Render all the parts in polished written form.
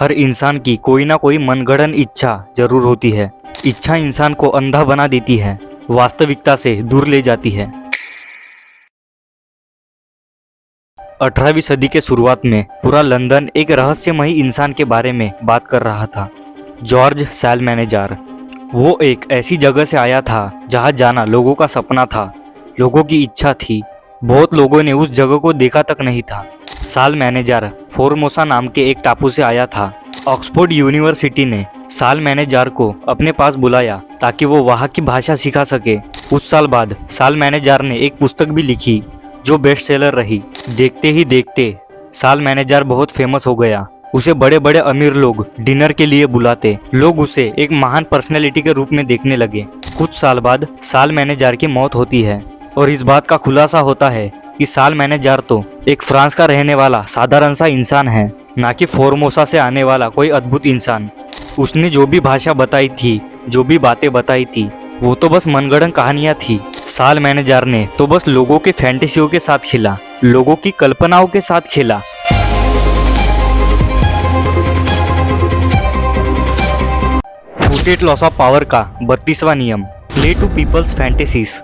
हर इंसान की कोई ना कोई मनगढ़ंत इच्छा जरूर होती है। इच्छा इंसान को अंधा बना देती है, वास्तविकता से दूर ले जाती है। 18वीं सदी के शुरुआत में पूरा लंदन एक रहस्यमयी इंसान के बारे में बात कर रहा था, जॉर्ज सालमैनेजार। वो एक ऐसी जगह से आया था जहां जाना लोगों का सपना था, लोगों की इच्छा थी। बहुत लोगों ने उस जगह को देखा तक नहीं था। सालमैनेजार फोर्मोसा नाम के एक टापू से आया था। ऑक्सफोर्ड यूनिवर्सिटी ने सालमैनेजार को अपने पास बुलाया ताकि वो वहाँ की भाषा सिखा सके। कुछ साल बाद सालमैनेजार ने एक पुस्तक भी लिखी जो बेस्ट सेलर रही। देखते ही देखते सालमैनेजार बहुत फेमस हो गया। उसे बड़े बड़े अमीर लोग डिनर के लिए बुलाते। लोग उसे एक महान पर्सनैलिटी के रूप में देखने लगे। कुछ साल बाद सालमैनेजार की मौत होती है और इस बात का खुलासा होता है कि सालमैनेजार तो एक फ्रांस का रहने वाला साधारण सा इंसान है, ना कि फोर्मोसा से आने वाला कोई अद्भुत इंसान। उसने जो भी भाषा बताई थी, जो भी बातें बताई थी, वो तो बस मनगढ़ंत कहानियां थी। सालमैनेजार ने तो बस लोगों के फैंटेसियों के साथ खेला, लोगों की कल्पनाओं के साथ खेला। फुटेड लॉस ऑफ पावर का 32वां नियम, प्ले टू पीपल्स फैंटेसीज।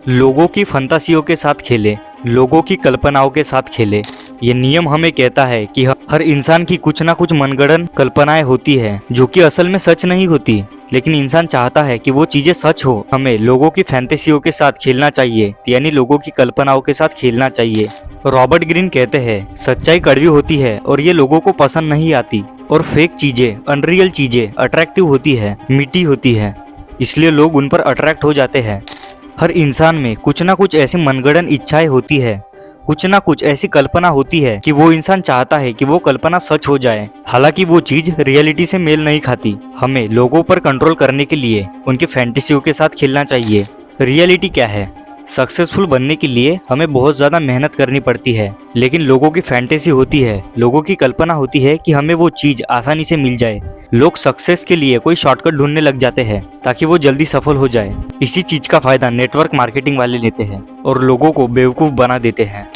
लोगों की फंतासियों के साथ खेले, लोगों की कल्पनाओं के साथ खेले। ये नियम हमें कहता है कि हर इंसान की कुछ ना कुछ मनगढ़ंत कल्पनाएं होती है जो कि असल में सच नहीं होती, लेकिन इंसान चाहता है कि वो चीजें सच हो। हमें लोगों की फैंटेसियों के साथ खेलना चाहिए, यानी लोगों की कल्पनाओं के साथ खेलना चाहिए। रॉबर्ट ग्रीन कहते हैं, सच्चाई कड़वी होती है और ये लोगों को पसंद नहीं आती, और फेक चीजें, अनरियल चीजें अट्रैक्टिव होती है, मीठी होती है, इसलिए लोग उन पर अट्रैक्ट हो जाते हैं। हर इंसान में कुछ ना कुछ ऐसी मनगढ़ंत इच्छाएं होती है, कुछ ना कुछ ऐसी कल्पना होती है कि वो इंसान चाहता है कि वो कल्पना सच हो जाए, हालांकि वो चीज रियलिटी से मेल नहीं खाती। हमें लोगों पर कंट्रोल करने के लिए उनकी फैंटेसियों के साथ खेलना चाहिए। रियलिटी क्या है? सक्सेसफुल बनने के लिए हमें बहुत ज़्यादा मेहनत करनी पड़ती है, लेकिन लोगों की फैंटेसी होती है, लोगों की कल्पना होती है कि हमें वो चीज़ आसानी से मिल जाए। लोग सक्सेस के लिए कोई शॉर्टकट ढूंढने लग जाते हैं ताकि वो जल्दी सफल हो जाए। इसी चीज़ का फायदा नेटवर्क मार्केटिंग वाले लेते हैं और लोगों को बेवकूफ़ बना देते हैं।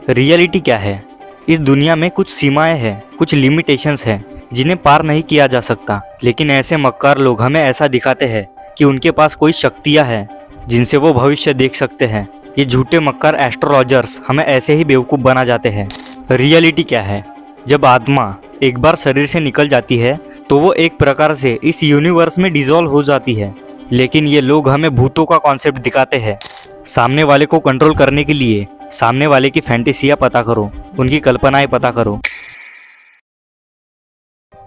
रियलिटी क्या है? इस दुनिया में कुछ सीमाएं हैं, कुछ लिमिटेशंस हैं जिन्हें पार नहीं किया जा सकता, लेकिन ऐसे मक्कार लोग हमें ऐसा दिखाते हैं कि उनके पास कोई शक्तियाँ हैं जिनसे वो भविष्य देख सकते हैं। ये झूठे मक्कार एस्ट्रोलॉजर्स हमें ऐसे ही बेवकूफ़ बना जाते हैं। रियलिटी क्या है? जब आत्मा एक बार शरीर से निकल जाती है तो वो एक प्रकार से इस यूनिवर्स में डिसॉल्व हो जाती है, लेकिन ये लोग हमें भूतों का कॉन्सेप्ट दिखाते हैं। सामने वाले को कंट्रोल करने के लिए सामने वाले की फैंटेसियाँ पता करो, उनकी कल्पनाएं पता करो,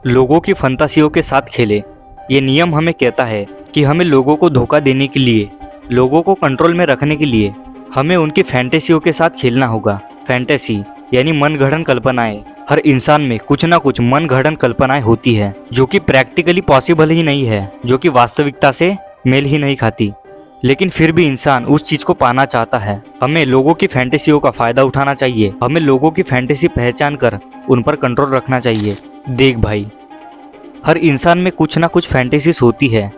लोगों की फंतासियों के साथ खेले। ये नियम हमें कहता है कि हमें लोगों को धोखा देने के लिए, लोगों को कंट्रोल में रखने के लिए हमें उनकी फैंटेसियों के साथ खेलना होगा। फैंटेसी यानी मनगढ़ंत कल्पनाएं। हर इंसान में कुछ ना कुछ मनगढ़ंत कल्पनाएं होती है जो कि प्रैक्टिकली पॉसिबल ही नहीं है, जो कि वास्तविकता से मेल ही नहीं खाती, लेकिन फिर भी इंसान उस चीज को पाना चाहता है। हमें लोगों की फैंटेसियों का फायदा उठाना चाहिए। हमें लोगों की फैंटेसी पहचान कर उन पर कंट्रोल रखना चाहिए। देख भाई, हर इंसान में कुछ ना कुछ फैंटेसीज होती है।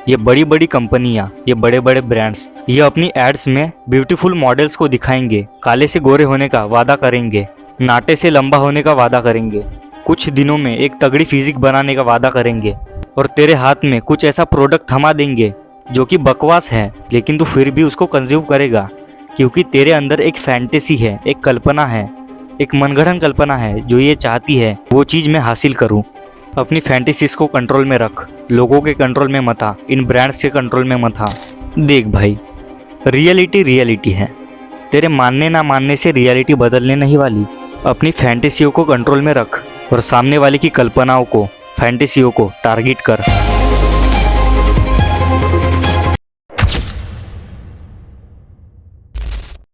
ये बड़ी बड़ी कंपनियां, ये बड़े बड़े ब्रांड्स, ये अपनी एड्स में ब्यूटीफुल मॉडल्स को दिखाएंगे, काले से गोरे होने का वादा करेंगे, नाटे से लंबा होने का वादा करेंगे, कुछ दिनों में एक तगड़ी फिजिक बनाने का वादा करेंगे, और तेरे हाथ में कुछ ऐसा प्रोडक्ट थमा देंगे जो कि बकवास है, लेकिन तू फिर भी उसको कंज्यूम करेगा क्योंकि तेरे अंदर एक फैंटेसी है, एक कल्पना है, एक मनगढ़ंत कल्पना है जो ये चाहती है वो चीज़ मैं हासिल करूँ। अपनी फैंटेसीज को कंट्रोल में रख, लोगों के कंट्रोल में मत आ, इन ब्रांड्स के कंट्रोल में मत आ। देख भाई, रियलिटी रियलिटी है, तेरे मानने ना मानने से रियलिटी बदलने नहीं वाली। अपनी फैंटेसियों को कंट्रोल में रख और सामने वाले की कल्पनाओं को, फैंटेसियों को टारगेट कर।